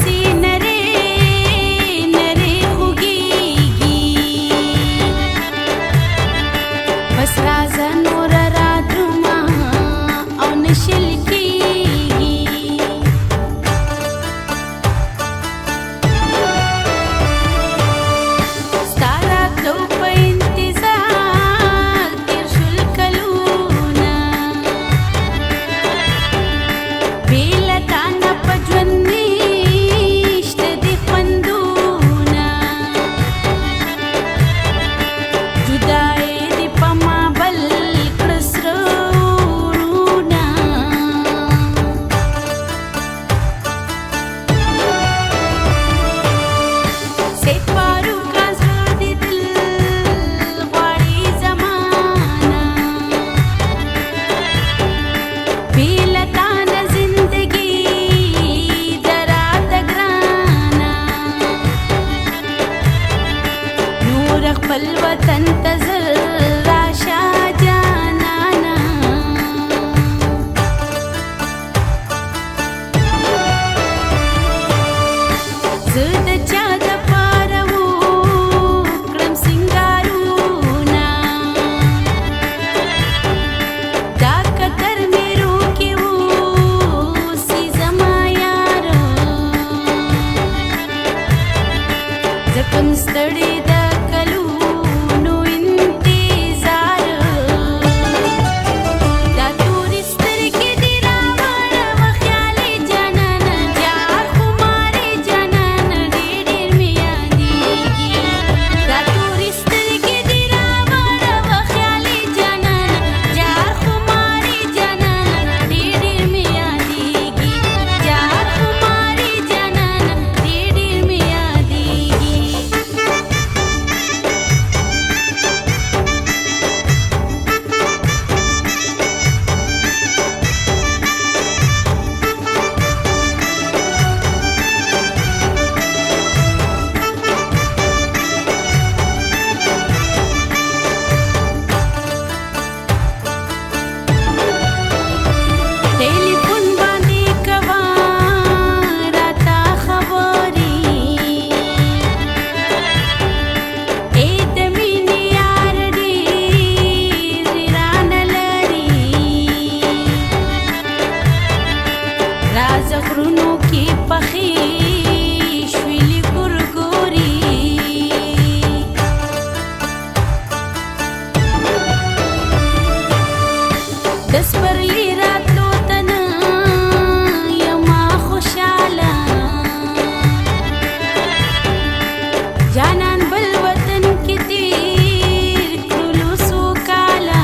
ورپسې نرۍ نرۍ خوږېږي بس راځه نوره رادرومه او نه شل کېږي ستا راتلو په انتظار تېر شول کلونه بې له تا نه په ژوند نشته دي خوندونه جدایي دې په ما بل کړه سره ورونه سید فاروق زړه دې دل غواړي زمانه بې له تا نه زندګي ده راته ګرانه نور خپل وطن ته زر راشه جانانه زه د چا دپاره وکړم سینګارونه دا قطر مې روکې اوسي زما یاره زه کوم ستړې د کلونو انتظار دا تورې سترګې دې راوړه خیالي جانانه جار خمارې جانانه ډېر ډېر مې یادېږي دا تورې سترګې دې راوړه خیالي جانانه جار خمارې جانانه ډېر ډېر مې یادېږي جار خمارې جانانه ډېر ډېر مې یادېږي ټلیفون باندې کوه راته خبرې ای د مینې یار ډېر رانه لري راځه غرونو کې پخې شویلې ګورګورې د سپرلي راتلو ته نه یمه خوشحاله جانان بل وطن کې تېر کړلو څو کاله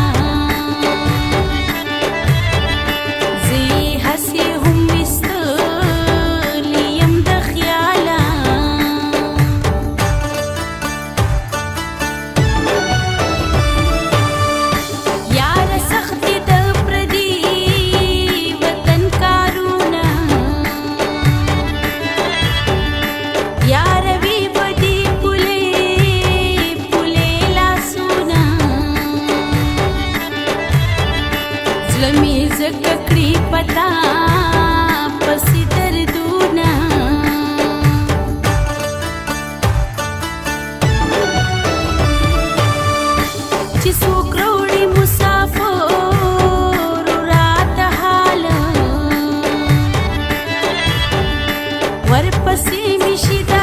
زه یې هسې هم ویستلی یم د خیاله یاره سخت دي د پردي وطن کارونه یاره وی به دي پولې پولې لاسونه زړه مې ځکه کړي په تا پسې دردونه چې څوک راوړي مسافر راته حاله ورپسې مې شي دا